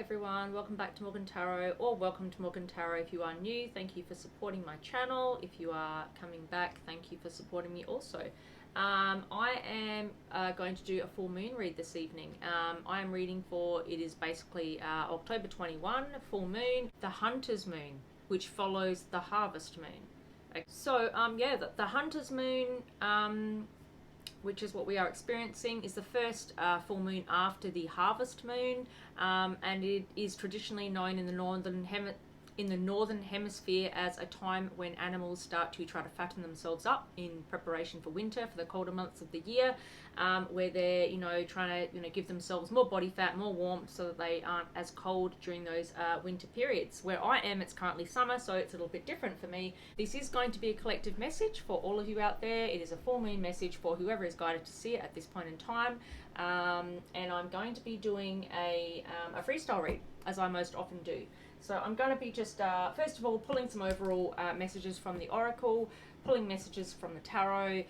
everyone, welcome back to Morgantarot, or welcome to Morgantarot if you are new. Thank you for supporting my channel. If you are coming back, thank you for supporting me also. I am going to do a full moon read this evening. I am reading for, it is basically October 21, full moon, the Hunter's Moon, which follows the Harvest Moon. Okay. So yeah, the Hunter's Moon, which is what we are experiencing, is the first full moon after the harvest moon, and it is traditionally known in the northern hemisphere as a time when animals start to try to fatten themselves up in preparation for winter, for the colder months of the year, where they're trying to give themselves more body fat, more warmth, so that they aren't as cold during those winter periods. Where I am, it's currently summer, so it's a little bit different for me. This is going to be a collective message for all of you out there. It is a full moon message for whoever is guided to see it at this point in time, and I'm going to be doing a freestyle read, as I most often do. So I'm going to be just, first of all, pulling some overall messages from the Oracle, pulling messages from the Tarot,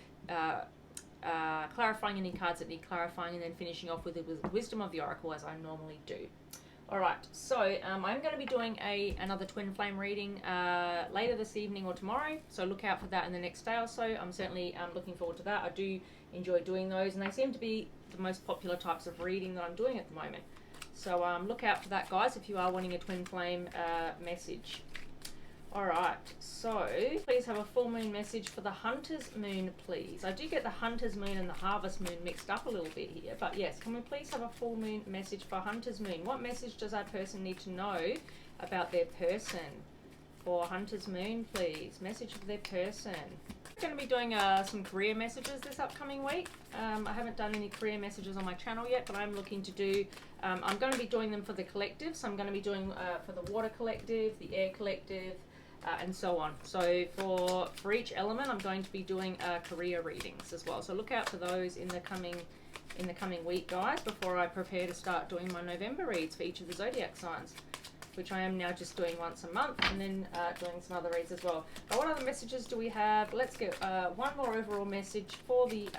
clarifying any cards that need clarifying, and then finishing off with the wisdom of the Oracle, as I normally do. Alright, so I'm going to be doing another twin flame reading later this evening or tomorrow, so look out for that in the next day or so. I'm certainly looking forward to that. I do enjoy doing those, and they seem to be the most popular types of reading that I'm doing at the moment. So look out for that, guys, if you are wanting a twin flame message. Alright, so please have a full moon message for the Hunter's Moon, please. I do get the Hunter's Moon and the Harvest Moon mixed up a little bit here, but yes, can we please have a full moon message for Hunter's Moon? What message does that person need to know about their person? For Hunter's Moon, please. Message for their person. I'm going to be doing some career messages this upcoming week. I haven't done any career messages on my channel yet, but I'm looking to do, I'm going to be doing them for the collective. So I'm going to be doing for the water collective, the air collective, and so on. So for each element, I'm going to be doing career readings as well. So look out for those in the coming week, guys, before I prepare to start doing my November reads for each of the zodiac signs, which I am now just doing once a month, and then doing some other reads as well. But what other messages do we have? Let's get one more overall message for the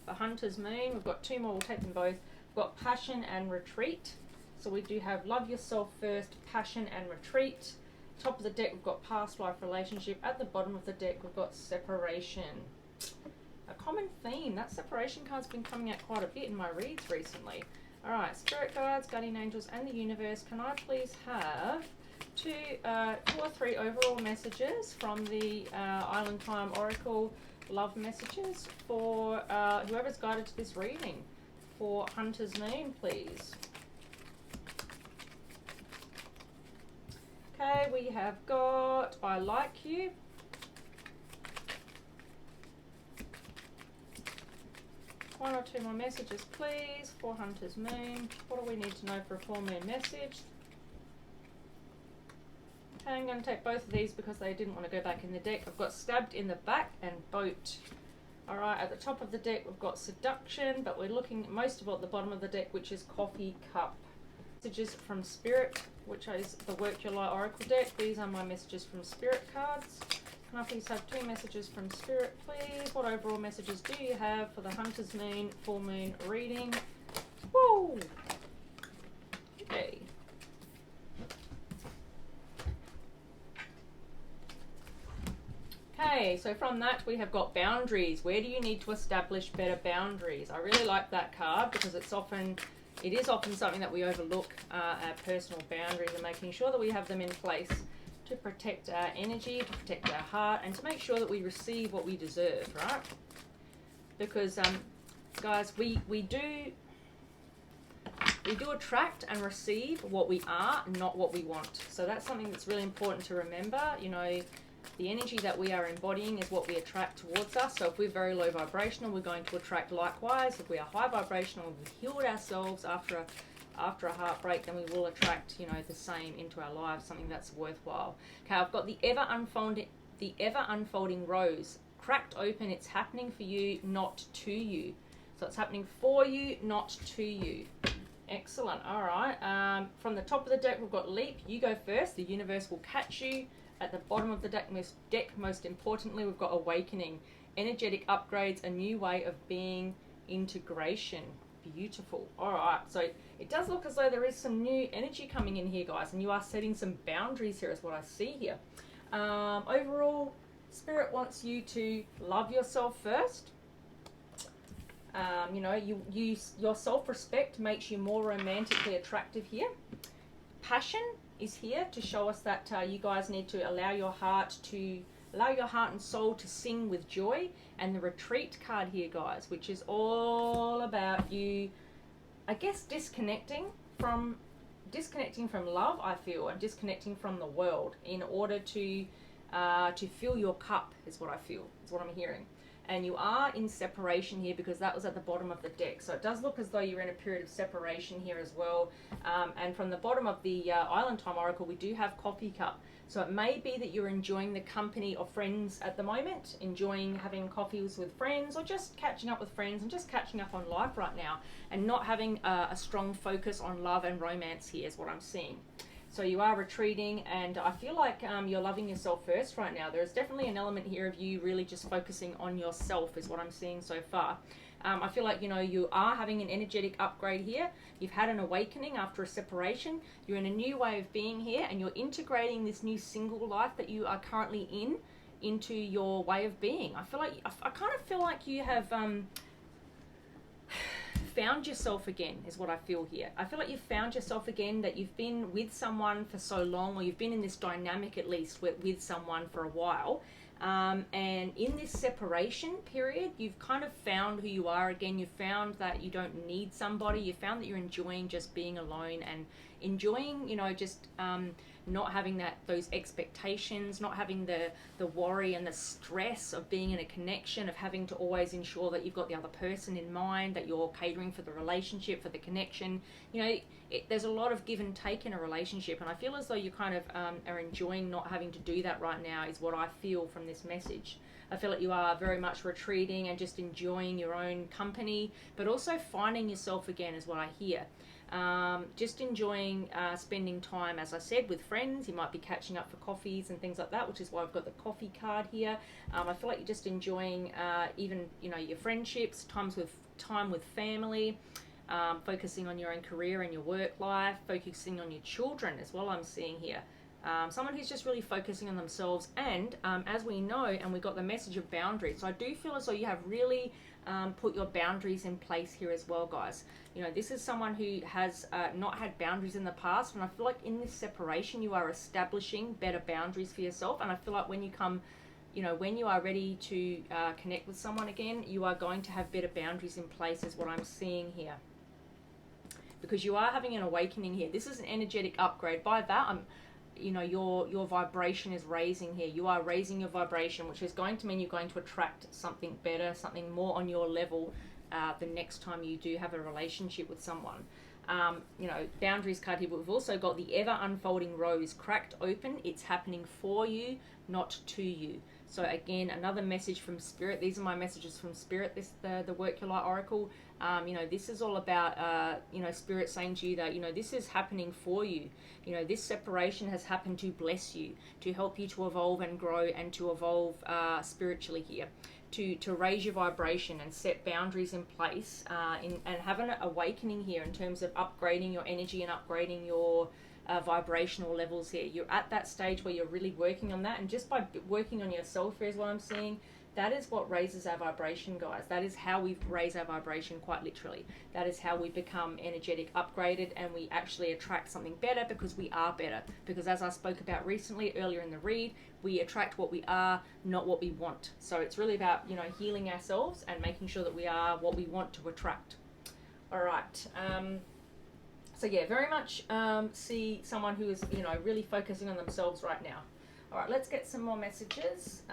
Hunter's Moon. We've got two more, we'll take them both. We've got passion and retreat. So we do have love yourself first, passion and retreat. Top of the deck, we've got past life relationship. At the bottom of the deck, we've got separation. A common theme. That separation card's been coming out quite a bit in my reads recently. Alright, spirit guides, guardian angels, and the universe, can I please have two or three overall messages from the Island Time Oracle love messages for whoever's guided to this reading for Hunter's Moon, please. Okay, we have got I like you. One or two more messages, please, for Hunter's Moon. What do we need to know for a full moon message? Okay, I'm going to take both of these because they didn't want to go back in the deck. I've got stabbed in the back and boat. Alright, at the top of the deck, we've got seduction, but we're looking most of all at the bottom of the deck, which is coffee cup. Messages from Spirit, which is the Work Your Light Oracle deck. These are my messages from Spirit cards. Can I please have two messages from Spirit, please? What overall messages do you have for the Hunter's Moon full moon reading? Woo! Okay. Okay, so from that we have got boundaries. Where do you need to establish better boundaries? I really like that card because it is often something that we overlook, our personal boundaries, and making sure that we have them in place to protect our energy, to protect our heart, and to make sure that we receive what we deserve, right? Because, guys, we do attract and receive what we are, not what we want. So that's something that's really important to remember. You know, the energy that we are embodying is what we attract towards us. So if we're very low vibrational, we're going to attract likewise. If we are high vibrational, we've healed ourselves after a heartbreak, then we will attract, the same into our lives, something that's worthwhile. Okay, I've got the ever unfolding rose. Cracked open, it's happening for you, not to you. So it's happening for you, not to you. Excellent. All right. From the top of the deck, we've got leap. You go first. The universe will catch you. At the bottom of the deck, most importantly, we've got awakening. Energetic upgrades, a new way of being, integration. Beautiful. All right, so it does look as though there is some new energy coming in here, guys, and you are setting some boundaries here is what I see here. Overall, Spirit wants you to love yourself first. You know, your self-respect makes you more romantically attractive here. Passion is here to show us that you guys need to allow your heart and soul to sing with joy. And the Retreat card here, guys, which is all about you, I guess, disconnecting from love, I feel, and disconnecting from the world in order to fill your cup, is what I feel, is what I'm hearing. And you are in separation here because that was at the bottom of the deck. So it does look as though you're in a period of separation here as well. And from the bottom of the Island Time Oracle, we do have Coffee Cup. So it may be that you're enjoying the company of friends at the moment, enjoying having coffees with friends, or just catching up with friends and just catching up on life right now, and not having a strong focus on love and romance here is what I'm seeing. So you are retreating, and I feel like you're loving yourself first right now. There's definitely an element here of you really just focusing on yourself is what I'm seeing so far. I feel like, you know, you are having an energetic upgrade here. You've had an awakening after a separation. You're in a new way of being here, and you're integrating this new single life that you are currently in into your way of being. I feel like, I kind of feel like you have found yourself again is what I feel here. I feel like you've found yourself again, that you've been with someone for so long, or you've been in this dynamic at least with someone for a while. And in this separation period, you've kind of found who you are again. You've found that you don't need somebody. You found that you're enjoying just being alone and enjoying, you know, just not having those expectations, not having the worry and the stress of being in a connection, of having to always ensure that you've got the other person in mind, that you're catering for the relationship, for the connection. You know, there's a lot of give and take in a relationship, and I feel as though you kind of are enjoying not having to do that right now is what I feel from this message. I feel like you are very much retreating and just enjoying your own company, but also finding yourself again is what I hear. Just enjoying spending time, as I said, with friends. You might be catching up for coffees and things like that, which is why I've got the coffee card here. I feel like you're just enjoying even, you know, your friendships, time with family, focusing on your own career and your work life, focusing on your children as well, I'm seeing here. Someone who's just really focusing on themselves, and as we know, and we got the message of boundaries, so I do feel as though you have really put your boundaries in place here as well, guys. You know, this is someone who has not had boundaries in the past, and I feel like in this separation you are establishing better boundaries for yourself. And I feel like when you come, you know, when you are ready to connect with someone again, you are going to have better boundaries in place is what I'm seeing here, because you are having an awakening here. This is an energetic upgrade. By that, you know, your vibration is raising here. You are raising your vibration, which is going to mean you're going to attract something better, something more on your level the next time you do have a relationship with someone. You know, boundaries card here, but we've also got the ever unfolding rose cracked open. It's happening for you, not to you. So again, another message from Spirit. These are my messages from Spirit, the Work Your Light Oracle. You know, this is all about, you know, Spirit saying to you that, you know, this is happening for you. You know, this separation has happened to bless you, to help you to evolve and grow, and to evolve spiritually here, to raise your vibration and set boundaries in place, and have an awakening here in terms of upgrading your energy and upgrading your vibrational levels here. You're at that stage where you're really working on that, and just by working on yourself is what I'm seeing. That is what raises our vibration, guys. That is how we raise our vibration, quite literally. That is how we become energetic, upgraded, and we actually attract something better because we are better. Because as I spoke about recently, earlier in the read, we attract what we are, not what we want. So it's really about, you know, healing ourselves and making sure that we are what we want to attract. All right. So yeah, very much see someone who is, you know, really focusing on themselves right now. All right, let's get some more messages.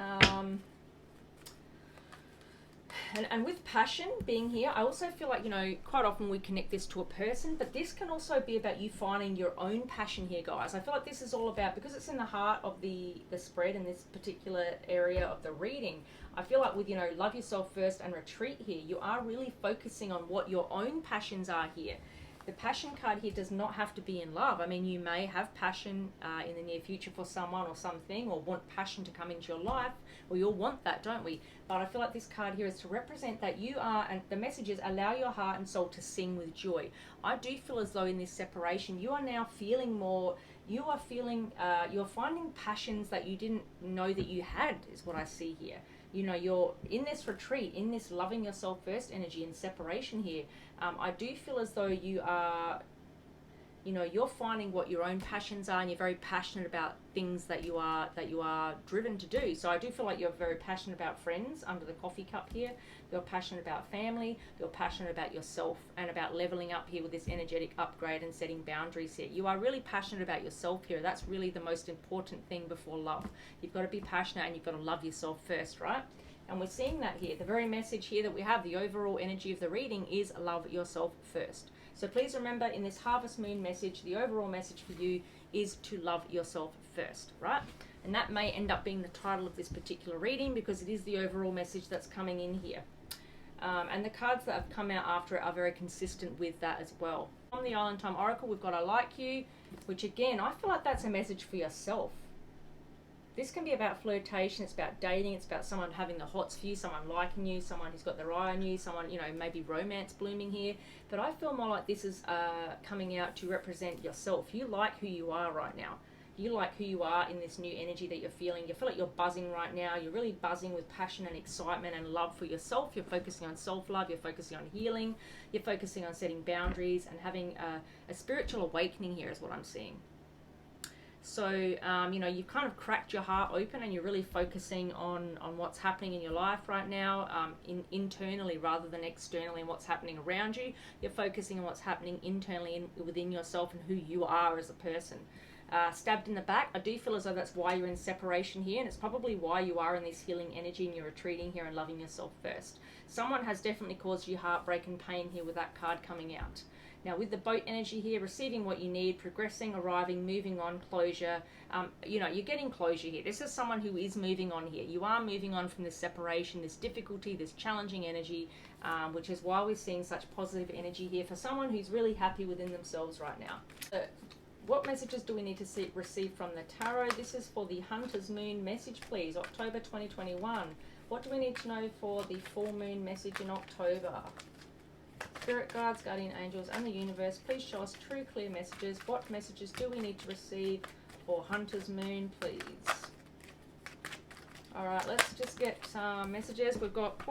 And with passion being here, I also feel like, you know, quite often we connect this to a person, but this can also be about you finding your own passion here, guys. I feel like this is all about, because it's in the heart of the spread in this particular area of the reading, I feel like with, you know, love yourself first and retreat here, you are really focusing on what your own passions are here. The passion card here does not have to be in love. I mean, you may have passion in the near future for someone or something, or want passion to come into your life. We all want that, don't we? But I feel like this card here is to represent that you are, and the message is, allow your heart and soul to sing with joy. I do feel as though in this separation, you are now feeling more, you are feeling, you're finding passions that you didn't know that you had, is what I see here. You know, you're in this retreat, in this loving yourself first energy and separation here. I do feel as though you are, you know, you're finding what your own passions are, and you're very passionate about things that you are driven to do. So I do feel like you're very passionate about friends under the coffee cup here. You're passionate about family. You're passionate about yourself and about leveling up here with this energetic upgrade and setting boundaries here. You are really passionate about yourself here. That's really the most important thing before love. You've got to be passionate and you've got to love yourself first, right? And we're seeing that here. The very message here that we have, the overall energy of the reading is love yourself first. So please remember, in this harvest moon message, the overall message for you is to love yourself first, right? And that may end up being the title of this particular reading because it is the overall message that's coming in here. And the cards that have come out after it are very consistent with that as well. From the Island Time Oracle, we've got I Like You, which again, I feel like that's a message for yourself. This can be about flirtation, it's about dating, it's about someone having the hots for you, someone liking you, someone who's got their eye on you, someone, you know, maybe romance blooming here. But I feel more like this is coming out to represent yourself. You like who you are right now. You like who you are in this new energy that you're feeling. You feel like you're buzzing right now. You're really buzzing with passion and excitement and love for yourself. You're focusing on self-love. You're focusing on healing. You're focusing on setting boundaries and having a spiritual awakening here is what I'm seeing. So, you know, you've kind of cracked your heart open and you're really focusing on what's happening in your life right now, internally rather than externally, and what's happening around you. You're focusing on what's happening internally within yourself and who you are as a person. Stabbed in the back, I do feel as though that's why you're in separation here, and it's probably why you are in this healing energy and you're retreating here and loving yourself first. Someone has definitely caused you heartbreak and pain here with that card coming out. Now with the boat energy here, receiving what you need, progressing, arriving, moving on, closure. You know, you're getting closure here. This is someone who is moving on here. You are moving on from this separation, this difficulty, this challenging energy, which is why we're seeing such positive energy here for someone who's really happy within themselves right now. What messages do we need to receive from the tarot? This is for the Hunter's Moon message, please. October 2021. What do we need to know for the full moon message in October? Spirit guides, guardian angels, and the universe, please show us true, clear messages. What messages do we need to receive for Hunter's Moon, please? Alright, let's just get some messages. We've got...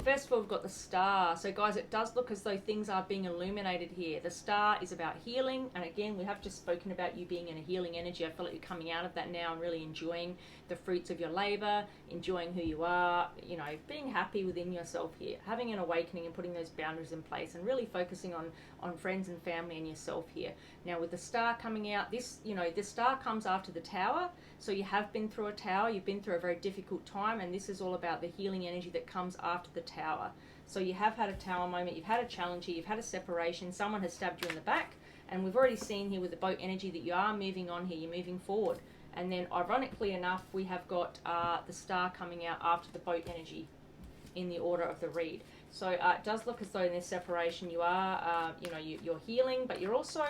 First of all, we've got the star. So guys, it does look as though things are being illuminated here. The star is about healing. And again, we have just spoken about you being in a healing energy. I feel like you're coming out of that now and really enjoying the fruits of your labor, enjoying who you are, you know, being happy within yourself here, having an awakening and putting those boundaries in place and really focusing on friends and family and yourself here. Now with the star coming out, this, you know, the star comes after the tower. So you have been through a tower, you've been through a very difficult time, and this is all about the healing energy that comes after the tower. So you have had a tower moment, you've had a challenge here, you've had a separation, someone has stabbed you in the back, and we've already seen here with the boat energy that you are moving on here, you're moving forward. And then ironically enough, we have got the star coming out after the boat energy in the order of the read. So it does look as though in this separation you are, you know, you're healing, but you're also,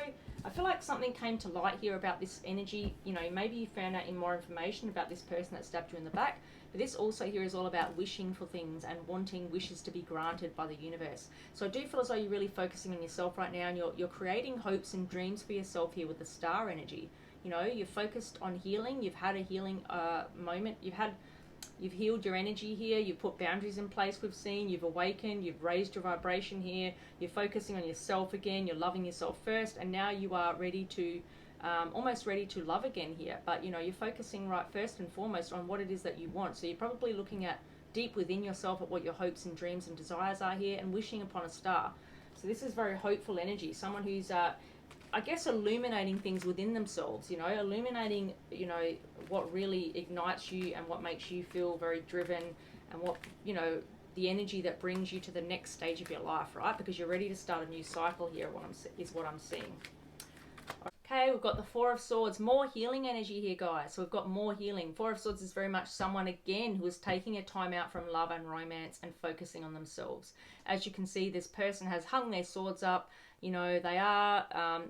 I feel like something came to light here about this energy. You know, maybe you found out more information about this person that stabbed you in the back. But this also here is all about wishing for things and wanting wishes to be granted by the universe. So I do feel as though you're really focusing on yourself right now, and you're creating hopes and dreams for yourself here with the star energy. You know, you're focused on healing. You've had a healing moment. You've healed your energy here, you've put boundaries in place, we've seen, you've awakened, you've raised your vibration here, you're focusing on yourself again, you're loving yourself first, and now you are ready to, almost ready to love again here. But, you know, you're focusing right first and foremost on what it is that you want. So you're probably looking at deep within yourself at what your hopes and dreams and desires are here and wishing upon a star. So this is very hopeful energy, someone who's... I guess illuminating things within themselves, you know, illuminating, you know, what really ignites you and what makes you feel very driven, and what, you know, the energy that brings you to the next stage of your life, right? Because you're ready to start a new cycle here, is what I'm seeing. Okay, we've got the Four of Swords, more healing energy here, guys. So we've got more healing. Four of Swords is very much someone, again, who is taking a time out from love and romance and focusing on themselves. As you can see, this person has hung their swords up. You know, they are,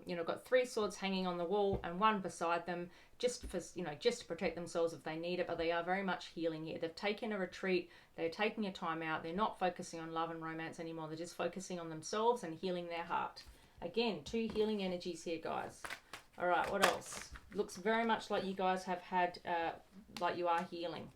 you know, got 3 swords hanging on the wall and 1 beside them, just for, you know, just to protect themselves if they need it. But they are very much healing here. They've taken a retreat. They're taking a time out. They're not focusing on love and romance anymore. They're just focusing on themselves and healing their heart. Again, 2 healing energies here, guys. All right, what else? Looks very much like you guys have had, like you are healing.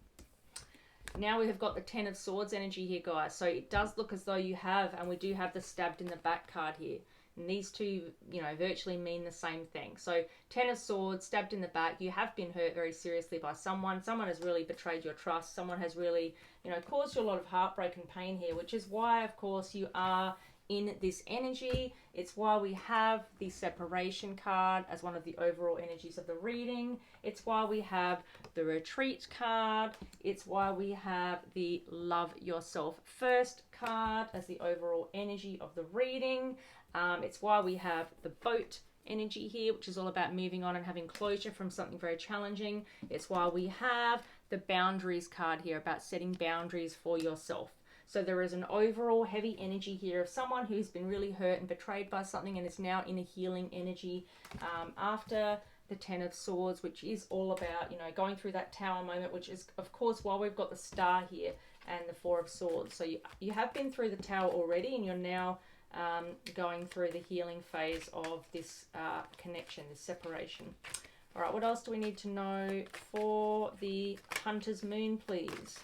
Now we have got the 10 of Swords energy here, guys. So it does look as though you have, and we do have the stabbed in the back card here. And these two, you know, virtually mean the same thing. So 10 of Swords, stabbed in the back. You have been hurt very seriously by someone. Someone has really betrayed your trust. Someone has really, you know, caused you a lot of heartbreak and pain here, which is why, of course, you are in this energy. It's why we have the separation card as one of the overall energies of the reading. It's why we have the retreat card. It's why we have the love yourself first card as the overall energy of the reading. It's why we have the boat energy here, which is all about moving on and having closure from something very challenging. It's why we have the boundaries card here, about setting boundaries for yourself. So there is an overall heavy energy here of someone who's been really hurt and betrayed by something and is now in a healing energy after the 10 of Swords, which is all about, you know, going through that tower moment, which is, of course, why we've got the star here and the 4 of Swords. So you have been through the tower already, and you're now going through the healing phase of this connection, this separation. All right, what else do we need to know for the Hunter's Moon, please?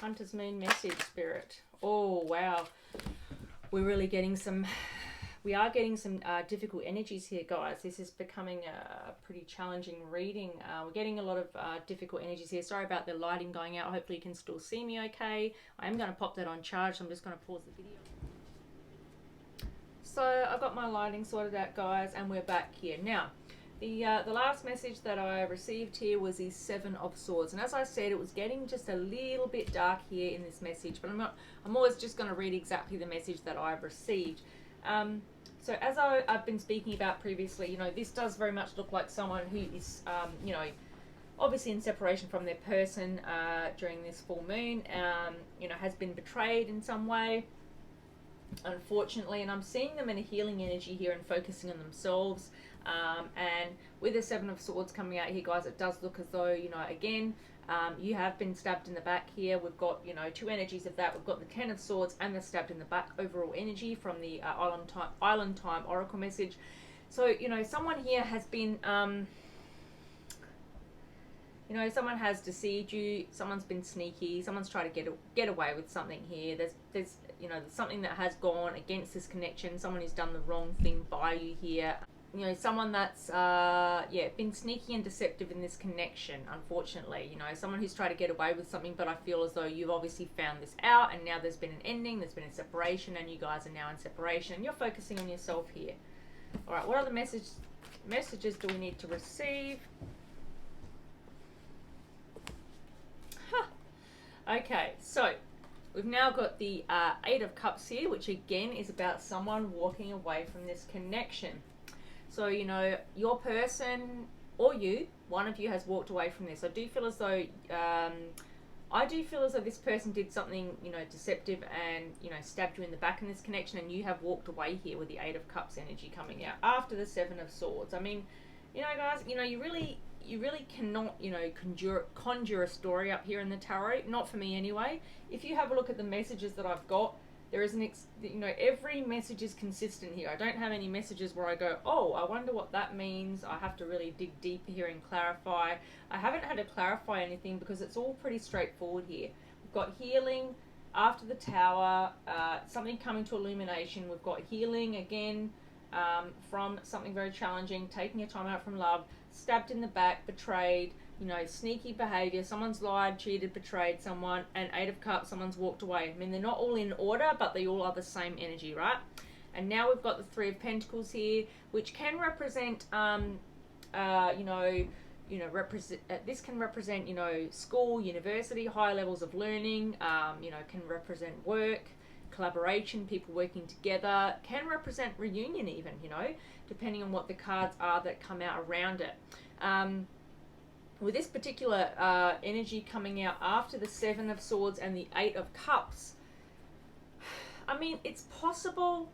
Hunter's Moon message, Spirit. Oh, wow. We're really getting some... We are getting some difficult energies here, guys. This is becoming a pretty challenging reading. We're getting a lot of difficult energies here. Sorry about the lighting going out. Hopefully you can still see me okay. I am going to pop that on charge, so I'm just going to pause the video. So I've got my lighting sorted out, guys, and we're back here. Now, the last message that I received here was the 7 of Swords. And as I said, it was getting just a little bit dark here in this message. But I'm always just going to read exactly the message that I've received. So as I've been speaking about previously, you know, this does very much look like someone who is, you know, obviously in separation from their person during this full moon, you know, has been betrayed in some way, unfortunately. And I'm seeing them in a healing energy here and focusing on themselves. And with the 7 of Swords coming out here, guys, it does look as though, you know, again, you have been stabbed in the back here. We've got, you know, 2 energies of that. We've got the 10 of Swords and the stabbed in the back overall energy from the Island Time Oracle message. So, you know, someone here has been, you know, someone has deceived you. Someone's been sneaky. Someone's tried to get away with something here. There's you know, there's something that has gone against this connection. Someone who's done the wrong thing by you here. You know, someone that's, yeah, been sneaky and deceptive in this connection, unfortunately. You know, someone who's tried to get away with something, but I feel as though you've obviously found this out, and now there's been an ending, there's been a separation, and you guys are now in separation, and you're focusing on yourself here. All right, what other messages do we need to receive? Huh. Okay, so we've now got the 8 of Cups here, which again is about someone walking away from this connection. So, you know, your person or you, one of you has walked away from this. I do feel as though, this person did something, you know, deceptive and, you know, stabbed you in the back in this connection, and you have walked away here with the 8 of Cups energy coming out after the 7 of Swords. I mean, you know, guys, you know, you really cannot, you know, conjure a story up here in the tarot. Not for me anyway. If you have a look at the messages that I've got, there is you know, every message is consistent here. I don't have any messages where I go, oh, I wonder what that means. I have to really dig deeper here and clarify. I haven't had to clarify anything because it's all pretty straightforward here. We've got healing after the tower, something coming to illumination. We've got healing again from something very challenging, taking a time out from love, stabbed in the back, betrayed, you know, sneaky behavior, someone's lied, cheated, betrayed someone, and 8 of Cups, someone's walked away. I mean, they're not all in order, but they all are the same energy, right? And now we've got the 3 of Pentacles here, which can represent, this can represent, you know, school, university, high levels of learning, you know, can represent work, collaboration, people working together, can represent reunion even, you know, depending on what the cards are that come out around it. With this particular energy coming out after the 7 of Swords and the 8 of Cups, I mean, it's possible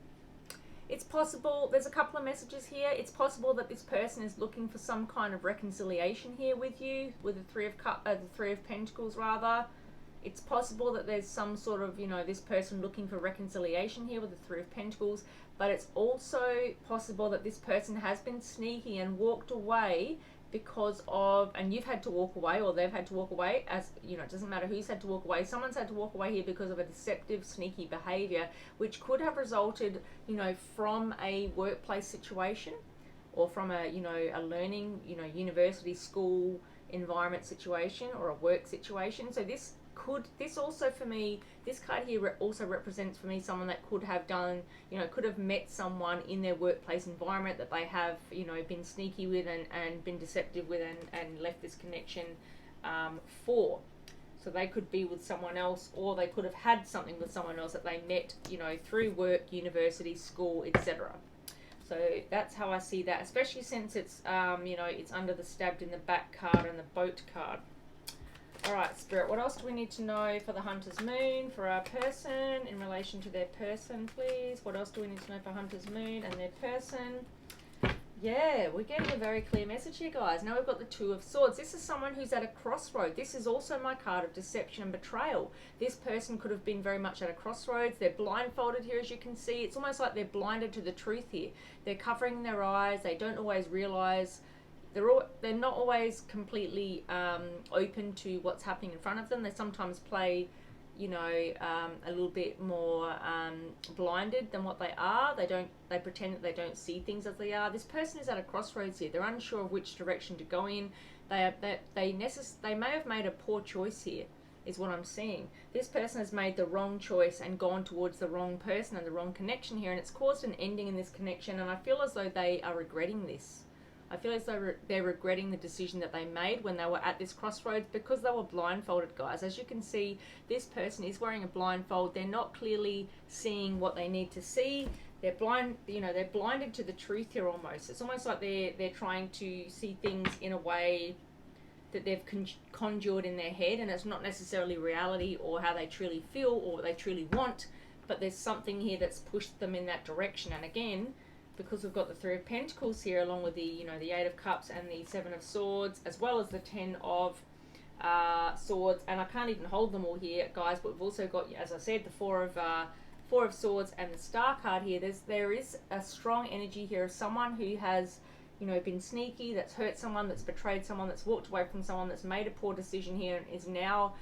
It's possible, there's a couple of messages here. It's possible that this person is looking for some kind of reconciliation here with you, with the Three of Pentacles rather. It's possible that there's some sort of, you know, this person looking for reconciliation here with the Three of Pentacles, but it's also possible that this person has been sneaky and walked away because of, and you've had to walk away, or they've had to walk away, as you know, it doesn't matter who's had to walk away. Someone's had to walk away here because of a deceptive, sneaky behavior, which could have resulted, you know, from a workplace situation, or from a, you know, a learning, you know, university, school environment situation, or a work situation. So this also for me, this card here also represents for me someone that could have done, you know, could have met someone in their workplace environment that they have, you know, been sneaky with and been deceptive with, and left this connection for. So they could be with someone else, or they could have had something with someone else that they met, you know, through work, university, school, etc. So that's how I see that, especially since it's, you know, it's under the stabbed in the back card and the boat card. Alright, Spirit, what else do we need to know for the Hunter's Moon, for our person, in relation to their person, please? What else do we need to know for Hunter's Moon and their person? Yeah, we're getting a very clear message here, guys. Now we've got the Two of Swords. This is someone who's at a crossroad. This is also my card of deception and betrayal. This person could have been very much at a crossroads. They're blindfolded here, as you can see. It's almost like they're blinded to the truth here. They're covering their eyes. They don't always realize. They're not always completely open to what's happening in front of them. They sometimes play, you know, a little bit more blinded than what they are. They pretend that they don't see things as they are. This person is at a crossroads here. They're unsure of which direction to go in. They may have made a poor choice here, is what I'm seeing. This person has made the wrong choice and gone towards the wrong person and the wrong connection here, and it's caused an ending in this connection, and I feel as though they are regretting this. I feel as though they're regretting the decision that they made when they were at this crossroads, because they were blindfolded, guys. As you can see, this person is wearing a blindfold. They're not clearly seeing what they need to see. They're blind, you know, they're blinded to the truth here almost. It's almost like they're trying to see things in a way that they've conjured in their head, and it's not necessarily reality or how they truly feel or what they truly want, but there's something here that's pushed them in that direction. And again, because we've got the Three of Pentacles here, along with the, you know, the Eight of Cups and the Seven of Swords, as well as the Ten of Swords, and I can't even hold them all here, guys, but we've also got, as I said, the Four of Swords and the Star card here. There is a strong energy here of someone who has, you know, been sneaky, that's hurt someone, that's betrayed someone, that's walked away from someone, that's made a poor decision here, and is now,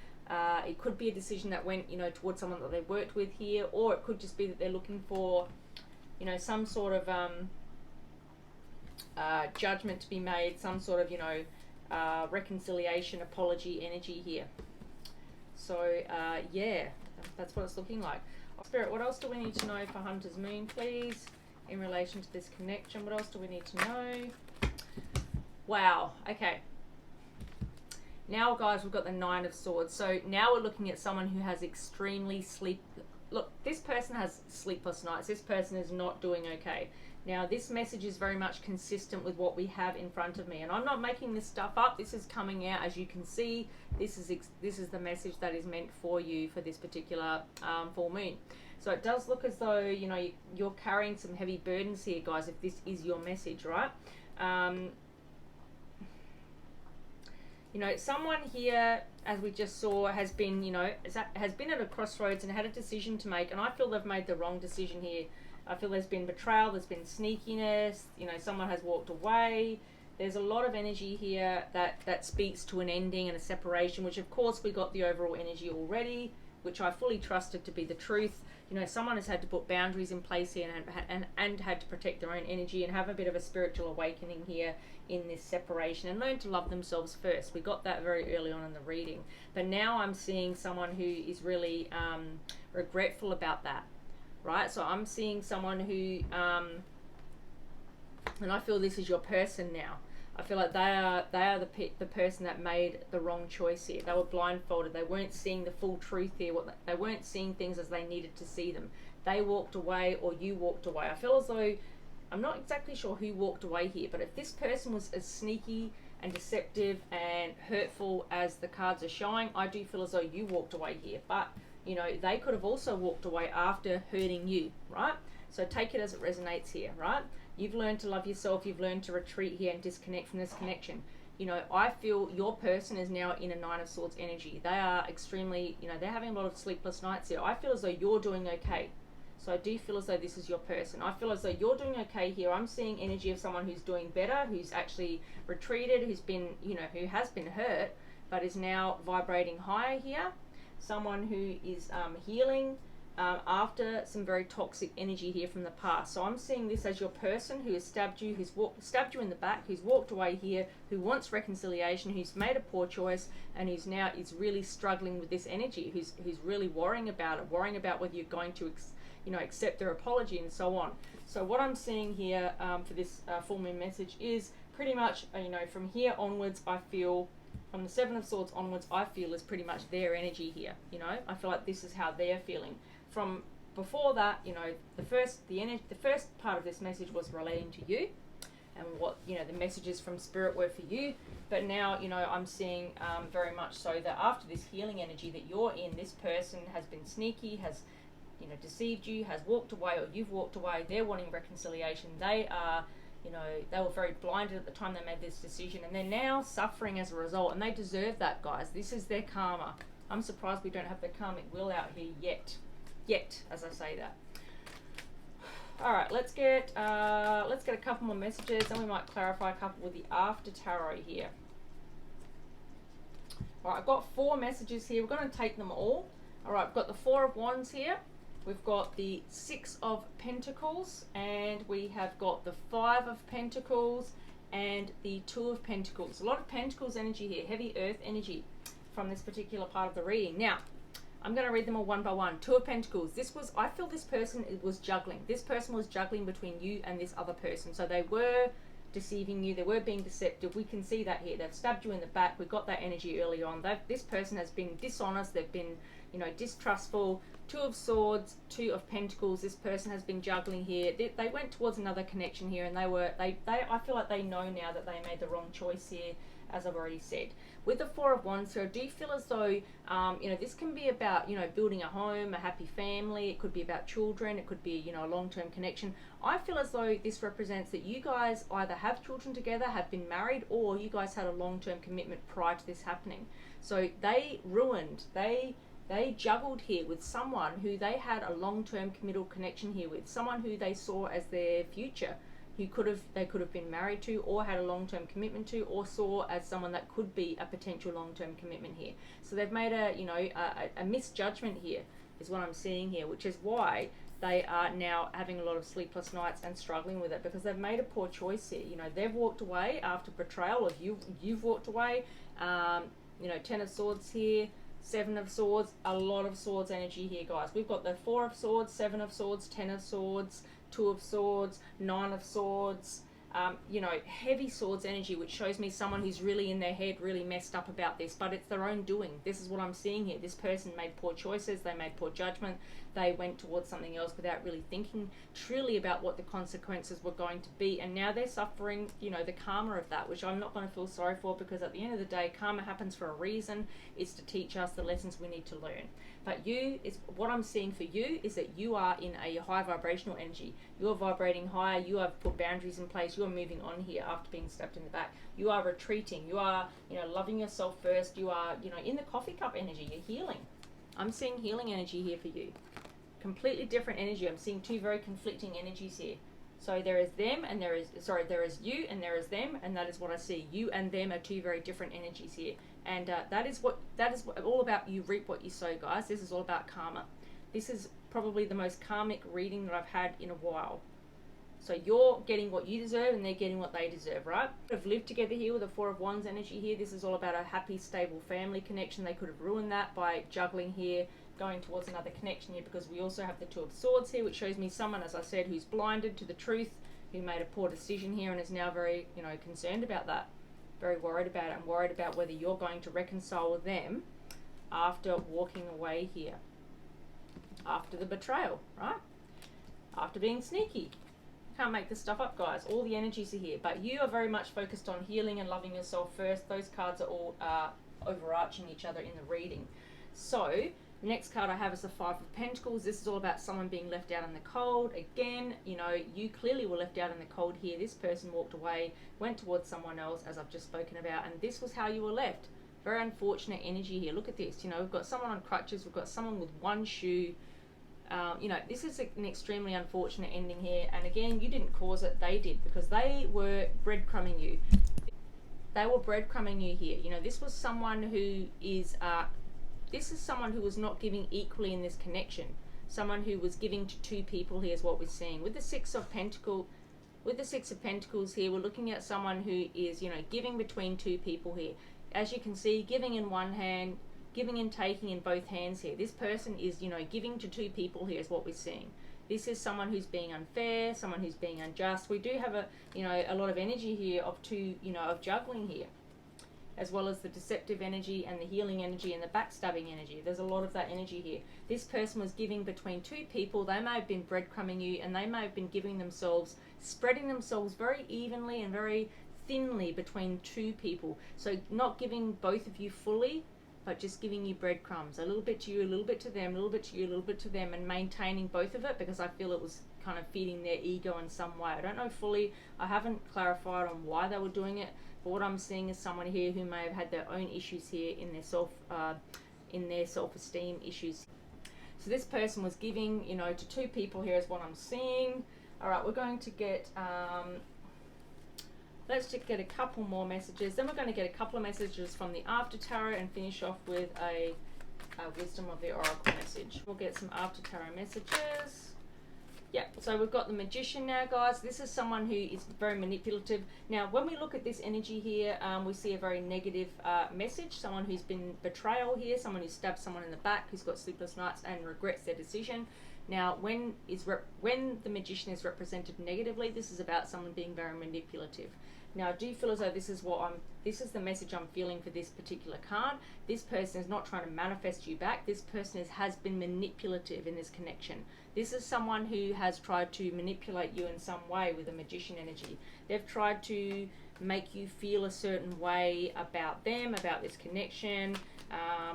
it could be a decision that went, you know, towards someone that they worked with here, or it could just be that they're looking for, you know, some sort of judgment to be made, some sort of, you know, reconciliation, apology energy here. So, yeah, that's what it's looking like. Spirit, what else do we need to know for Hunter's Moon, please, in relation to this connection? What else do we need to know? Wow, okay. Now, guys, we've got the Nine of Swords. So now we're looking at someone who has extremely Look, this person has sleepless nights. This person is not doing okay. Now, this message is very much consistent with what we have in front of me. And I'm not making this stuff up. This is coming out, as you can see. This is the message that is meant for you for this particular full moon. So it does look as though, you know, you're carrying some heavy burdens here, guys, if this is your message, right? You know, someone here, as we just saw, has been, you know, has been at a crossroads and had a decision to make, and I feel they've made the wrong decision here. I feel there's been betrayal, there's been sneakiness, you know, someone has walked away. There's a lot of energy here that speaks to an ending and a separation, which of course we got the overall energy already, which I fully trusted to be the truth. You know, someone has had to put boundaries in place here and had to protect their own energy and have a bit of a spiritual awakening here in this separation and learn to love themselves first. We got that very early on in the reading. But now I'm seeing someone who is really regretful about that, right? So I'm seeing someone who, and I feel this is your person now. I feel like they are the person that made the wrong choice here. They were blindfolded. They weren't seeing the full truth here. They weren't seeing things as they needed to see them. They walked away, or you walked away. I feel as though, I'm not exactly sure who walked away here, but if this person was as sneaky and deceptive and hurtful as the cards are showing, I do feel as though you walked away here. But, you know, they could have also walked away after hurting you, right? So take it as it resonates here, right? You've learned to love yourself. You've learned to retreat here and disconnect from this connection. You know, I feel your person is now in a Nine of Swords energy. They are extremely, you know, they're having a lot of sleepless nights here. I feel as though you're doing okay. So I do feel as though this is your person. I feel as though you're doing okay here. I'm seeing energy of someone who's doing better, who's actually retreated, who's been, you know, who has been hurt, but is now vibrating higher here. Someone who is healing after some very toxic energy here from the past. So I'm seeing this as your person who has stabbed you, stabbed you in the back, who's walked away here, who wants reconciliation, who's made a poor choice, and who's now is really struggling with this energy, who's really worrying about it, worrying about whether you're going to accept their apology and so on. So what I'm seeing here for this full moon message is pretty much, from here onwards, I feel, from the Seven of Swords onwards, I feel is pretty much their energy here. I feel like this is how they're feeling. From before that, the first part of this message was relating to you, and what the messages from Spirit were for you. But now, I'm seeing very much so that after this healing energy that you're in, this person has been sneaky, has deceived you, has walked away, or you've walked away. They're wanting reconciliation. They are, they were very blinded at the time they made this decision, and they're now suffering as a result, and they deserve that, guys. This is their karma. I'm surprised we don't have the karmic wheel out here yet, as I say that. All right, let's get a couple more messages, and we might clarify a couple with the after tarot here. All right, I've got 4 messages here. We're going to take them all. All right, I've got the 4 of Wands here. We've got the 6 of Pentacles, and we have got the 5 of Pentacles and the 2 of Pentacles. A lot of Pentacles energy here, heavy earth energy from this particular part of the reading. Now, I'm going to read them all one by one. 2 of Pentacles. I feel this person was juggling. This person was juggling between you and this other person. So they were deceiving you. They were being deceptive. We can see that here. They've stabbed you in the back. We got that energy early on. This person has been dishonest. They've been, distrustful. 2 of Swords, 2 of Pentacles. This person has been juggling here. They went towards another connection here, and I feel like they know now that they made the wrong choice here, as I've already said. With the 4 of Wands here, I do feel as though, this can be about, building a home, a happy family. It could be about children. It could be, a long-term connection. I feel as though this represents that you guys either have children together, have been married, or you guys had a long-term commitment prior to this happening. So they juggled here with someone who they had a long-term committal connection here with, someone who they saw as their future, who they could have been married to, or had a long-term commitment to, or saw as someone that could be a potential long-term commitment here. So they've made a misjudgment here, is what I'm seeing here, which is why they are now having a lot of sleepless nights and struggling with it, because they've made a poor choice here. They've walked away after betrayal, or you've walked away. 10 of Swords here, 7 of Swords, a lot of Swords energy here, guys. We've got the 4 of Swords, 7 of Swords, 10 of Swords, 2 of Swords, 9 of Swords, heavy Swords energy, which shows me someone who's really in their head, really messed up about this, but it's their own doing. This is what I'm seeing here. This person made poor choices, they made poor judgment, they went towards something else without really thinking truly about what the consequences were going to be, and now they're suffering, the karma of that, which I'm not going to feel sorry for, because at the end of the day, karma happens for a reason. It's to teach us the lessons we need to learn. But what I'm seeing for you is that you are in a high vibrational energy. You're vibrating higher. You have put boundaries in place. You are moving on here after being stabbed in the back. You are retreating. You are, loving yourself first. You are, in the coffee cup energy. You're healing. I'm seeing healing energy here for you. Completely different energy. I'm seeing 2 very conflicting energies here. So there is them, and there is you, and there is them, and that is what I see. You and them are 2 very different energies here. And that is what all about. You reap what you sow, guys. This is all about karma. This is probably the most karmic reading that I've had in a while. So you're getting what you deserve, and they're getting what they deserve, right? Have lived together here with a 4 of Wands energy here. This is all about a happy, stable family connection. They could have ruined that by juggling here, going towards another connection here, because we also have the 2 of Swords here, which shows me someone, as I said, who's blinded to the truth, who made a poor decision here and is now very, concerned about that. Very worried about it, and worried about whether you're going to reconcile with them after walking away here, after the betrayal, right? After being sneaky. Can't make this stuff up, guys. All the energies are here, but you are very much focused on healing and loving yourself first. Those cards are all overarching each other in the reading. So The next card I have is the Five of Pentacles. This is all about someone being left out in the cold. Again, you know, you clearly were left out in the cold here. This person walked away, went towards someone else, as I've just spoken about, and this was how you were left. Very unfortunate energy here. Look at this. You know, we've got someone on crutches. We've got someone with one shoe. You know, this is an extremely unfortunate ending here. And again, you didn't cause it. They did, because they were breadcrumbing you. They were breadcrumbing you here. You know, this was someone who is... this is someone who was not giving equally in this connection. Someone who was giving to two people here is what we're seeing. With the Six of Pentacles here, we're looking at someone who is, you know, giving between two people here. As you can see, giving in one hand, giving and taking in both hands here. This person is, you know, giving to two people here is what we're seeing. This is someone who's being unfair, someone who's being unjust. We do have a, you know, a lot of energy here of two, you know, of juggling here, as well as the deceptive energy and the healing energy and the backstabbing energy. There's a lot of that energy here. This person was giving between two people. They may have been breadcrumbing you, and they may have been giving themselves, spreading themselves very evenly and very thinly between two people. So not giving both of you fully, but just giving you breadcrumbs. A little bit to you, a little bit to them, a little bit to you, a little bit to them, and maintaining both of it, because I feel it was kind of feeding their ego in some way. I don't know fully. I haven't clarified on why they were doing it. But what I'm seeing is someone here who may have had their own issues here in their self-esteem issues. So this person was giving, you know, to two people here is what I'm seeing. All right, we're going to get, let's just get a couple more messages. Then we're going to get a couple of messages from the After Tarot and finish off with a Wisdom of the Oracle message. We'll get some After Tarot messages. Yeah, so we've got the Magician now, guys. This is someone who is very manipulative. Now, when we look at this energy here, we see a very negative message. Someone who's been betrayal here, someone who stabbed someone in the back, who's got sleepless nights and regrets their decision. Now, when the Magician is represented negatively, this is about someone being very manipulative. Now, I do feel as though this is the message I'm feeling for this particular card. This person is not trying to manifest you back. This person has been manipulative in this connection. This is someone who has tried to manipulate you in some way with a Magician energy. They've tried to make you feel a certain way about them, about this connection,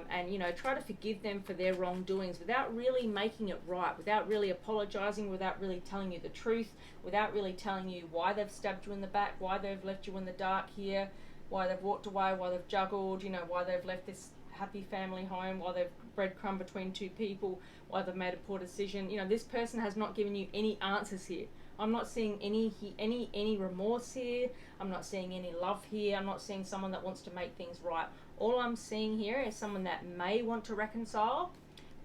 and, you know, try to forgive them for their wrongdoings without really making it right, without really apologizing, without really telling you the truth, without really telling you why they've stabbed you in the back, why they've left you in the dark here, why they've walked away, why they've juggled, you know, why they've left this happy family home, why they've breadcrumb between two people, why they've made a poor decision. You know, this person has not given you any answers here. I'm not seeing any remorse here. I'm not seeing any love here. I'm not seeing someone that wants to make things right. All I'm seeing here is someone that may want to reconcile,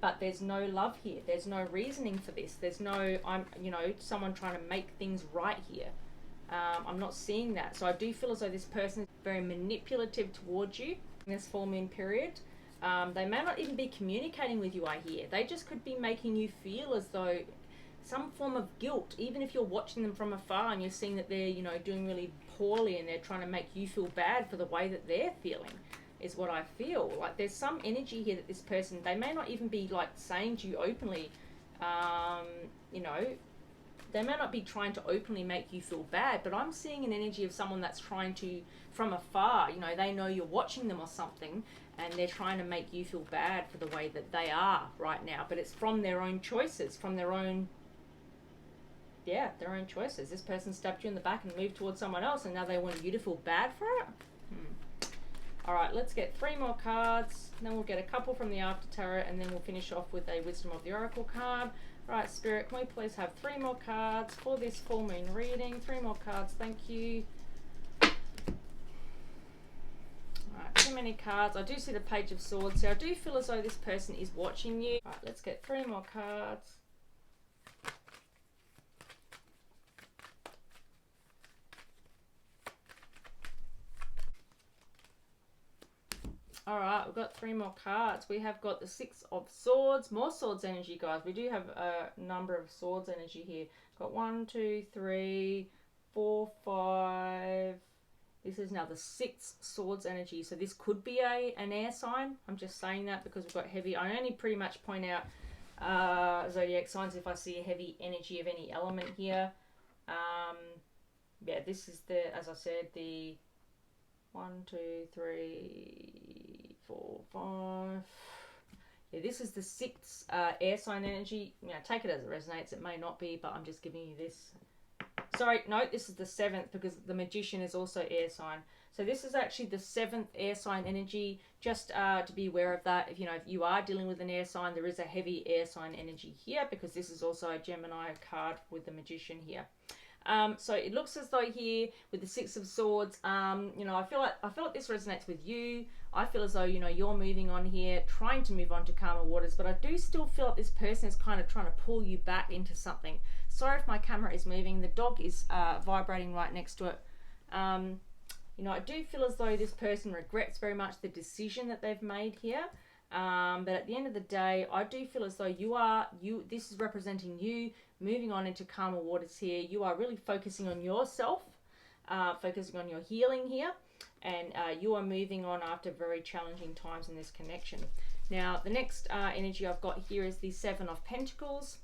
but there's no love here. There's no reasoning for this. There's no, you know, someone trying to make things right here. I'm not seeing that. So I do feel as though this person is very manipulative towards you in this full moon period. They may not even be communicating with you, I hear. They just could be making you feel as though some form of guilt, even if you're watching them from afar and you're seeing that they're, you know, doing really poorly and they're trying to make you feel bad for the way that they're feeling, is what I feel. Like, there's some energy here that this person, they may not even be like saying to you openly, you know, they may not be trying to openly make you feel bad, but I'm seeing an energy of someone that's trying to, from afar, you know, they know you're watching them or something, and they're trying to make you feel bad for the way that they are right now. But it's from their own choices, from their own, yeah, their own choices. This person stabbed you in the back and moved towards someone else, and now they want you to feel bad for it. All right, let's get 3 more cards. Then we'll get a couple from the After Tarot, and then we'll finish off with a Wisdom of the Oracle card. All right, Spirit, can we please have 3 more cards for this full moon reading? 3 more cards, thank you. All right, too many cards. I do see the Page of Swords, so I do feel as though this person is watching you. All right, let's get 3 more cards. All right, we've got 3 more cards. We have got the 6 of Swords, more Swords energy, guys. We do have a number of Swords energy here. Got 1, 2, 3, 4, 5. This is now the 6th Swords energy. So this could be an air sign. I'm just saying that because we've got heavy. I only pretty much point out zodiac signs if I see a heavy energy of any element here. Yeah, this is the, as I said, the 1, 2, 3, 4, 5. Yeah, this is the 6th air sign energy. You know, take it as it resonates. It may not be, but I'm just giving you this. Sorry, no, this is the 7th because the Magician is also air sign. So this is actually the 7th air sign energy. Just to be aware of that, if you are dealing with an air sign, there is a heavy air sign energy here because this is also a Gemini card with the Magician here. So it looks as though here with the 6 of Swords, I feel like this resonates with you. I feel as though, you're moving on here, trying to move on to calmer waters, but I do still feel like this person is kind of trying to pull you back into something. Sorry if my camera is moving. The dog is vibrating right next to it. I do feel as though this person regrets very much the decision that they've made here. But at the end of the day, I do feel as though this is representing you moving on into calmer waters here. You are really focusing on yourself, focusing on your healing here, and you are moving on after very challenging times in this connection. Now, the next energy I've got here is the 7 of Pentacles.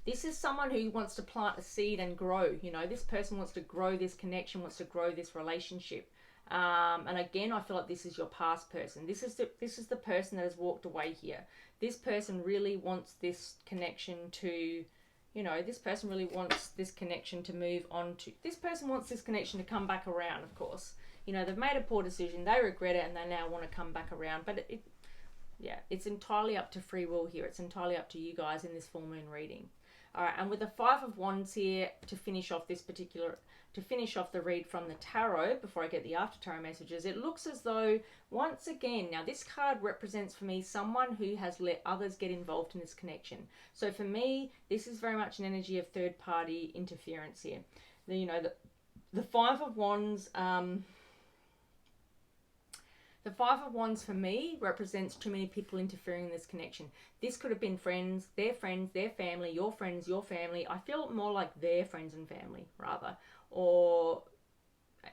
This is someone who wants to plant a seed and grow. This person wants to grow this connection, wants to grow this relationship. And again, I feel like this is your past person. This is the person that has walked away here. This person really wants this connection to, this person really wants this connection to move on to. This person wants this connection to come back around, of course. They've made a poor decision, they regret it, and they now want to come back around. But it's entirely up to free will here. It's entirely up to you guys in this full moon reading. All right, and with the 5 of Wands here to finish off the read from the tarot, before I get the after tarot messages, it looks as though, once again, now this card represents for me someone who has let others get involved in this connection. So for me, this is very much an energy of third party interference here. The 5 of Wands, the 5 of Wands for me represents too many people interfering in this connection. This could have been friends, their family, your friends, your family. I feel more like their friends and family, rather. Or,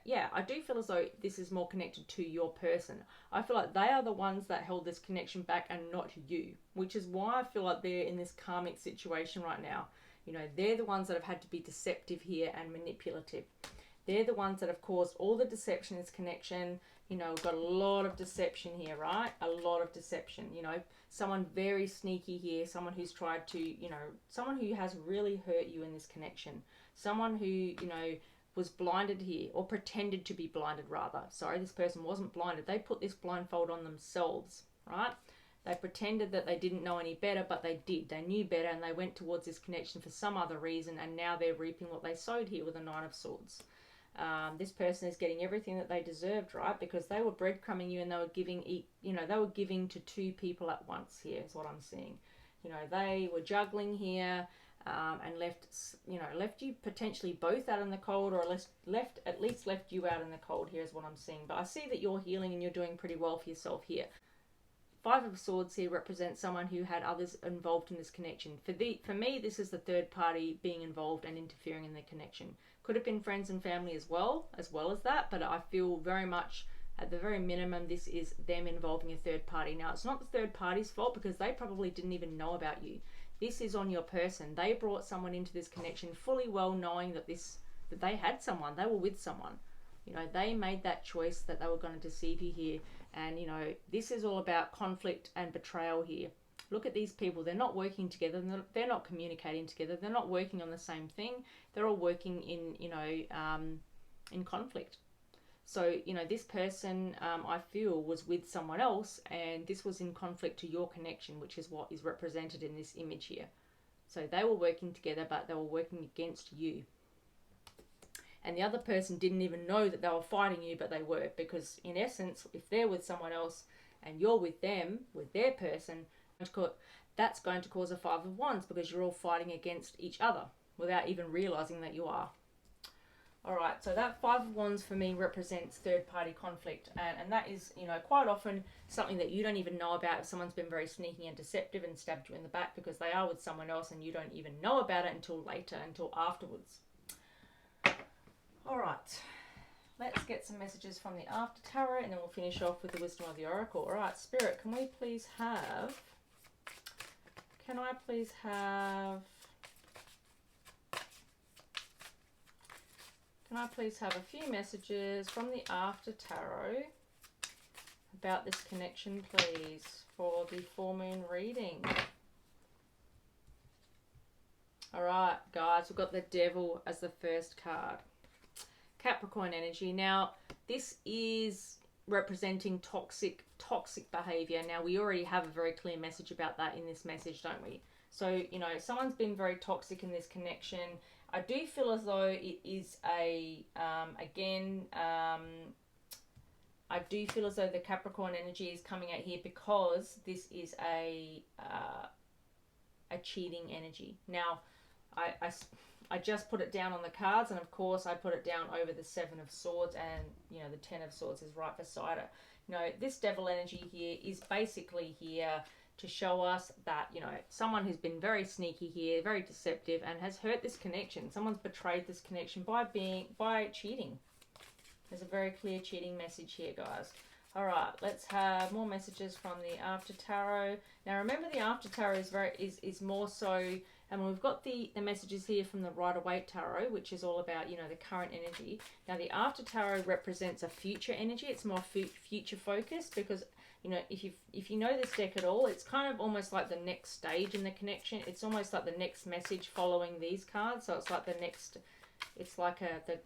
yeah, I do feel as though this is more connected to your person. I feel like they are the ones that held this connection back and not you, which is why I feel like they're in this karmic situation right now. They're the ones that have had to be deceptive here and manipulative. They're the ones that have caused all the deception in this connection. We've got a lot of deception here, right? A lot of deception. Someone very sneaky here, someone who's tried to, someone who has really hurt you in this connection. Someone who, was blinded here, or pretended to be blinded rather. Sorry, this person wasn't blinded. They put this blindfold on themselves, right? They pretended that they didn't know any better, but they did. They knew better, and they went towards this connection for some other reason, and now they're reaping what they sowed here with the 9 of Swords. This person is getting everything that they deserved, right? Because they were breadcrumbing you, and they were giving to 2 people at once here is what I'm seeing. They were juggling here, and left you potentially both out in the cold, or at least left you out in the cold here is what I'm seeing. But I see that you're healing and you're doing pretty well for yourself here. 5 of Swords here represents someone who had others involved in this connection. For me, this is the third party being involved and interfering in the connection. Could have been friends and family as well as that, but I feel very much, at the very minimum, this is them involving a third party. Now, it's not the third party's fault because they probably didn't even know about you. This is on your person. They brought someone into this connection fully well knowing that they had someone, they were with someone. They made that choice that they were going to deceive you here. And, this is all about conflict and betrayal here. Look at these people. They're not working together. They're not communicating together. They're not working on the same thing. They're all working in conflict. So, this person, I feel, was with someone else, and this was in conflict to your connection, which is what is represented in this image here. So they were working together, but they were working against you. And the other person didn't even know that they were fighting you, but they were. Because, in essence, if they're with someone else and you're with them, with their person, that's going to cause a 5 of Wands because you're all fighting against each other without even realizing that you are. All right, so that 5 of Wands for me represents third-party conflict, and that is, quite often something that you don't even know about if someone's been very sneaky and deceptive and stabbed you in the back because they are with someone else and you don't even know about it until later, until afterwards. All right, let's get some messages from the after tarot, and then we'll finish off with the wisdom of the oracle. All right, Spirit, can I please have a few messages from the after tarot about this connection, please, for the full moon reading. All right, guys, we've got the Devil as the first card. Capricorn energy. Now, this is representing toxic behavior. Now, we already have a very clear message about that in this message, don't we? So, you know, someone's been very toxic in this connection. I do feel as though it is I do feel as though the Capricorn energy is coming out here because this is a cheating energy. Now, I just put it down on the cards, and of course I put it down over the Seven of Swords, and you know the Ten of Swords is right beside it. You know, this Devil energy here is basically here to show us that, you know, someone who's been very sneaky here, very deceptive, and has hurt this connection. Someone's betrayed this connection by cheating. There's a very clear cheating message here, guys. All right, let's have more messages from the After Tarot. Now, remember, the After Tarot is more so, and we've got the messages here from the Rider-Waite Tarot, which is all about, you know, the current energy. Now, the After Tarot represents a future energy. It's more future focused because, you know, if you know this deck at all, it's kind of almost like the next stage in the connection. It's almost like the next message following these cards. So it's like the next. It's like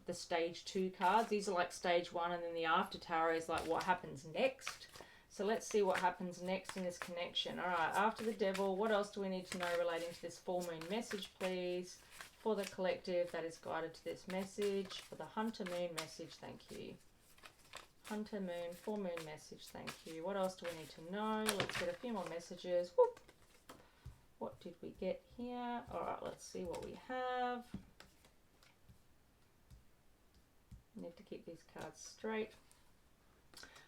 the stage 2 cards. These are like stage 1, and then the After Tarot is like what happens next. So let's see what happens next in this connection. All right, after the Devil, what else do we need to know relating to this full moon message, please? For the collective that is guided to this message. For the Hunter Moon message, thank you. Hunter Moon, full moon message, thank you. What else do we need to know? Let's get a few more messages. Whoop. What did we get here? All right, let's see what we have. Need to keep these cards straight.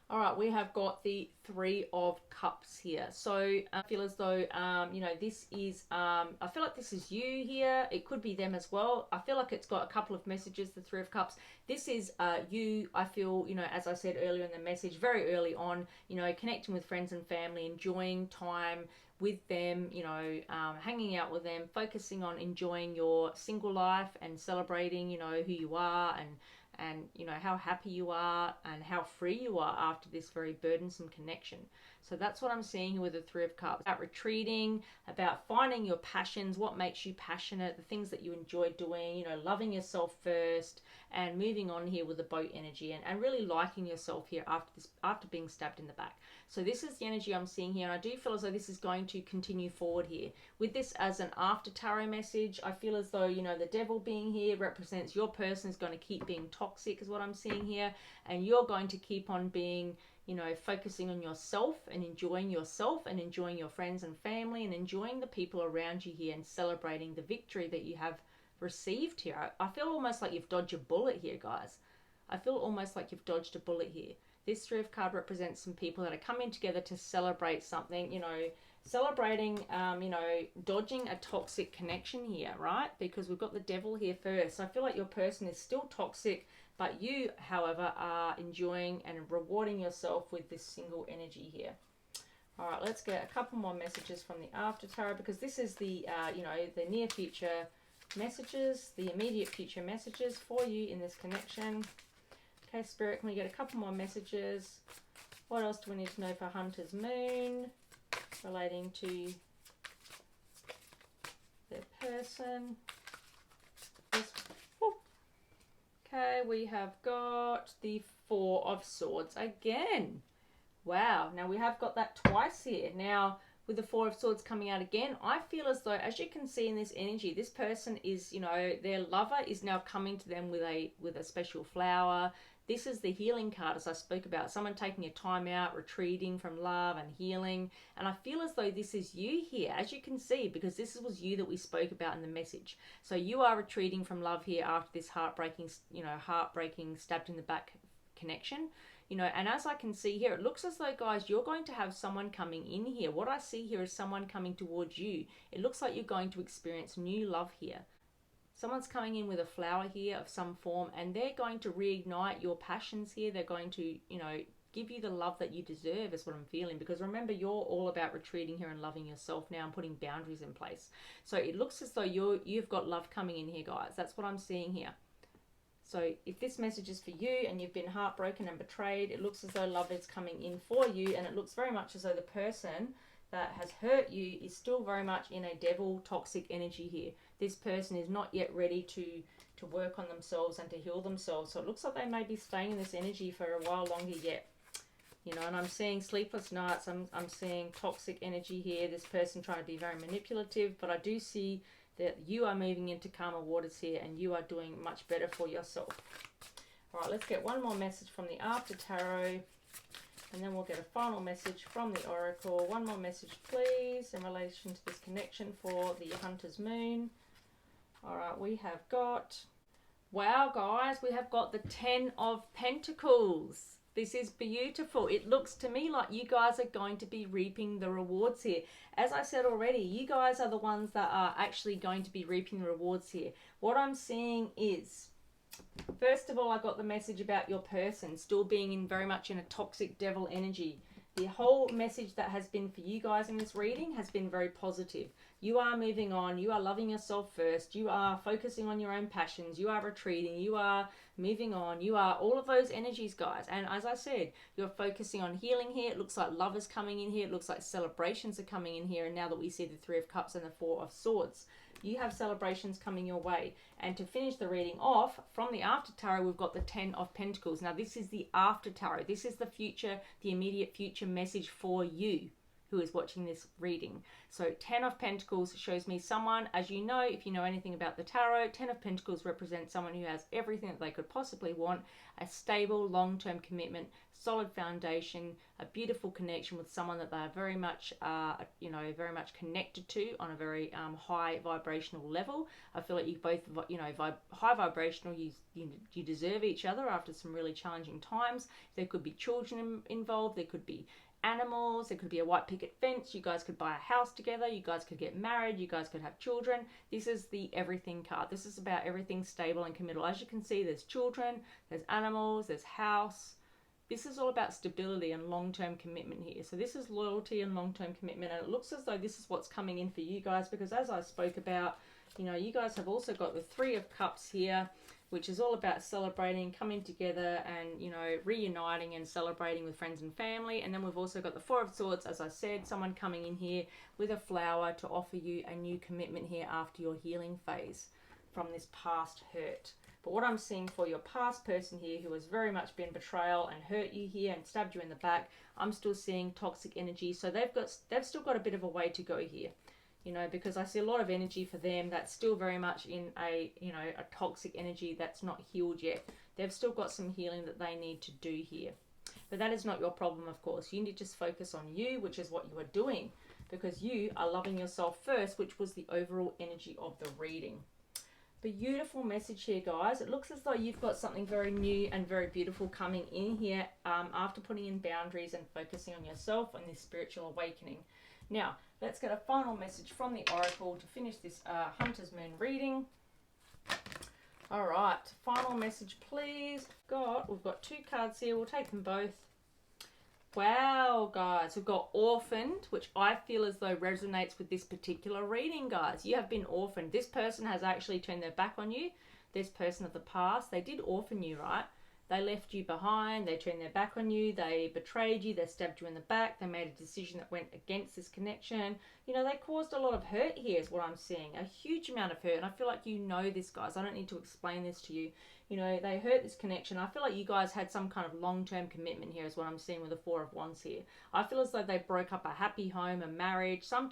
All right, we have got the Three of Cups here. So I feel as though, you know, this is, I feel like this is you here. It could be them as well. I feel like it's got a couple of messages, the Three of Cups. This is you, I feel, you know, as I said earlier in the message, very early on, you know, connecting with friends and family, enjoying time with them, you know, hanging out with them, focusing on enjoying your single life and celebrating, you know, who you are and you know how happy you are and how free you are after this very burdensome connection. So that's what I'm seeing here with the Three of Cups. About retreating, about finding your passions, what makes you passionate, the things that you enjoy doing, you know, loving yourself first, and moving on here with the Boat energy and really liking yourself here after being stabbed in the back. So this is the energy I'm seeing here, and I do feel as though this is going to continue forward here. With this as an After Tarot message, I feel as though, you know, the Devil being here represents your person is going to keep being toxic is what I'm seeing here, and you're going to keep on being, you know, focusing on yourself and enjoying your friends and family and enjoying the people around you here and celebrating the victory that you have received here. I feel almost like you've dodged a bullet here, guys. I feel almost like you've dodged a bullet here. This Three of Cups represents some people that are coming together to celebrate something, you know, celebrating, you know, dodging a toxic connection here, right? Because we've got the Devil here first. So I feel like your person is still toxic, but you, however, are enjoying and rewarding yourself with this single energy here. All right, let's get a couple more messages from the After Tarot, because this is the, you know, the near future messages, the immediate future messages for you in this connection. Okay, Spirit, can we get a couple more messages? What else do we need to know for Hunter's Moon relating to their person? Okay, we have got the Four of Swords again. Wow, now we have got that twice here. Now, with the Four of Swords coming out again, I feel as though, as you can see in this energy, this person is, you know, their lover is now coming to them with a special flower. This is the healing card, as I spoke about. Someone taking a time out, retreating from love and healing. And I feel as though this is you here, as you can see, because this was you that we spoke about in the message. So you are retreating from love here after this heartbreaking stabbed in the back connection. You know, and as I can see here, it looks as though, guys, you're going to have someone coming in here. What I see here is someone coming towards you. It looks like you're going to experience new love here. Someone's coming in with a flower here of some form, and they're going to reignite your passions here. They're going to, you know, give you the love that you deserve is what I'm feeling. Because remember, you're all about retreating here and loving yourself now and putting boundaries in place. So it looks as though you've got love coming in here, guys. That's what I'm seeing here. So if this message is for you and you've been heartbroken and betrayed, it looks as though love is coming in for you, and it looks very much as though the person that has hurt you is still very much in a devil toxic energy here. This person is not yet ready to work on themselves and to heal themselves. So it looks like they may be staying in this energy for a while longer yet. You know, and I'm seeing sleepless nights. I'm seeing toxic energy here. This person trying to be very manipulative, but I do see that you are moving into calmer waters here and you are doing much better for yourself. All right, let's get one more message from the After Tarot, and then we'll get a final message from the Oracle. One more message, please, in relation to this connection for the Hunter's Moon. All right, we have got, wow, guys, we have got the 10 of Pentacles. This is beautiful. It looks to me like you guys are going to be reaping the rewards here. As I said already, you guys are the ones that are actually going to be reaping the rewards here. What I'm seeing is, first of all, I got the message about your person still being in very much in a toxic devil energy. The whole message that has been for you guys in this reading has been very positive. You are moving on. You are loving yourself first. You are focusing on your own passions. You are retreating. You are moving on. You are all of those energies, guys. And as I said, you're focusing on healing here. It looks like love is coming in here. It looks like celebrations are coming in here. And now that we see the Three of Cups and the Four of Swords, you have celebrations coming your way. And to finish the reading off, from the After Tarot, we've got the 10 of Pentacles. Now, this is the After Tarot. This is the future, the immediate future message for you who is watching this reading. So 10 of Pentacles shows me someone, as you know, if you know anything about the tarot, 10 of Pentacles represents someone who has everything that they could possibly want: a stable, long-term commitment, solid foundation, a beautiful connection with someone that they are very much, you know, very much connected to on a very high vibrational level. I feel like you both, you know, high vibrational, you deserve each other after some really challenging times. There could be children involved, there could be animals, there could be a white picket fence, you guys could buy a house together, you guys could get married, you guys could have children. This is the everything card. This is about everything stable and committal. As you can see, there's children, there's animals, there's house. This is all about stability and long-term commitment here. So this is loyalty and long-term commitment, and it looks as though this is what's coming in for you guys, because as I spoke about, you know, you guys have also got the Three of Cups here, which is all about celebrating, coming together and, you know, reuniting and celebrating with friends and family. And then we've also got the Four of Swords, as I said, someone coming in here with a flower to offer you a new commitment here after your healing phase from this past hurt. But what I'm seeing for your past person here who has very much been betrayal and hurt you here and stabbed you in the back, I'm still seeing toxic energy. So they've still got a bit of a way to go here. You know, because I see a lot of energy for them that's still very much in a, you know, a toxic energy that's not healed yet. They've still got some healing that they need to do here. But that is not your problem, of course. You need to just focus on you, which is what you are doing, because you are loving yourself first, which was the overall energy of the reading. Beautiful message here, guys. It looks as though you've got something very new and very beautiful coming in here after putting in boundaries and focusing on yourself and this spiritual awakening. Now, let's get a final message from the Oracle to finish this Hunter's Moon reading. All right, final message, please. We've got two cards here. We'll take them both. Wow, guys, we've got orphaned, which I feel as though resonates with this particular reading, guys. You have been orphaned. This person has actually turned their back on you. This person of the past, they did orphan you, right? They left you behind, they turned their back on you, they betrayed you, they stabbed you in the back, they made a decision that went against this connection. You know, they caused a lot of hurt here is what I'm seeing, a huge amount of hurt. And I feel like you know this, guys. I don't need to explain this to you. You know, they hurt this connection. I feel like you guys had some kind of long-term commitment here is what I'm seeing with the Four of Wands here. I feel as though they broke up a happy home, a marriage, some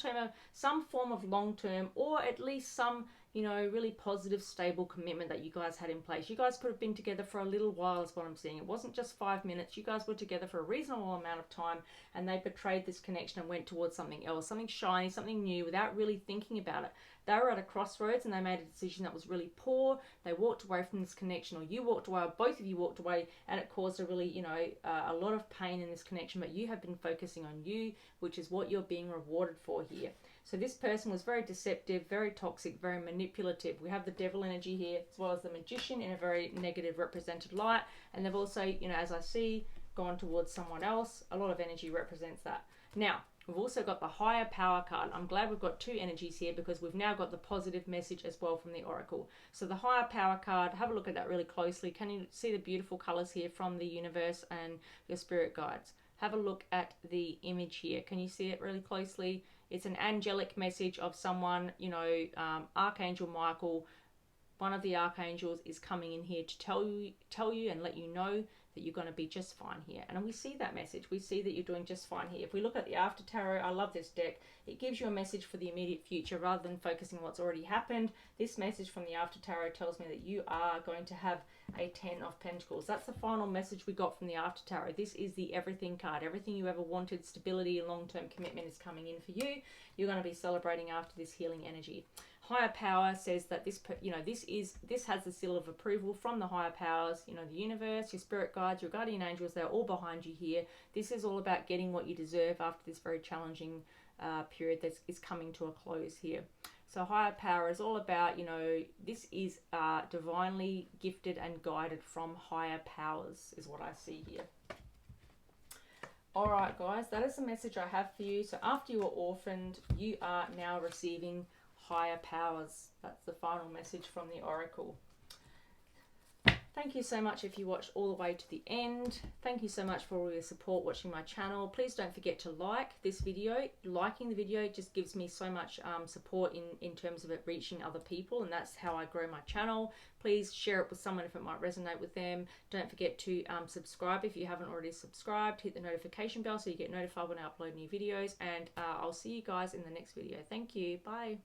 form of long-term, or at least some, you know, really positive, stable commitment that you guys had in place. You guys could have been together for a little while is what I'm seeing. It wasn't just 5 minutes. You guys were together for a reasonable amount of time, and they betrayed this connection and went towards something else, something shiny, something new, without really thinking about it. They were at a crossroads and they made a decision that was really poor. They walked away from this connection, or you walked away, or both of you walked away, and it caused a really, you know, a lot of pain in this connection. But you have been focusing on you, which is what you're being rewarded for here. So this person was very deceptive, very toxic, very manipulative. We have the devil energy here, as well as the magician in a very negative represented light. And they've also, you know, as I see, gone towards someone else. A lot of energy represents that. Now, We've also got the higher power card. I'm glad we've got two energies here because we've now got the positive message as well from the oracle. So the higher power card, have a look at that really closely. Can you see the beautiful colors here from the universe and your spirit guides? Have a look at the image here. Can you see it really closely? It's an angelic message of someone, you know, Archangel Michael, one of the archangels, is coming in here to tell you and let you know that you're going to be just fine here. And we see that message. We see that you're doing just fine here. If we look at the After Tarot, I love this deck. It gives you a message for the immediate future rather than focusing on what's already happened. This message from the After Tarot tells me that you are going to have a 10 of Pentacles. That's the final message we got from the After Tarot. This is the everything card. Everything you ever wanted, stability and long-term commitment, is coming in for you. You're going to be celebrating after this healing energy. Higher power says that this has the seal of approval from the higher powers, you know, the universe, your spirit guides, your guardian angels. They're all behind you here. This is all about getting what you deserve after this very challenging period that is coming to a close here. So higher power is all about, you know, this is divinely gifted and guided from higher powers is what I see here. All right, guys, that is the message I have for you. So after you were orphaned, you are now receiving higher powers. That's the final message from the oracle. Thank you so much if you watched all the way to the end. Thank you so much for all your support watching my channel. Please don't forget to like this video. Liking the video just gives me so much support in terms of it reaching other people, and that's how I grow my channel. Please share it with someone if it might resonate with them. Don't forget to subscribe if you haven't already subscribed. Hit the notification bell so you get notified when I upload new videos, and I'll see you guys in the next video. Thank you. Bye.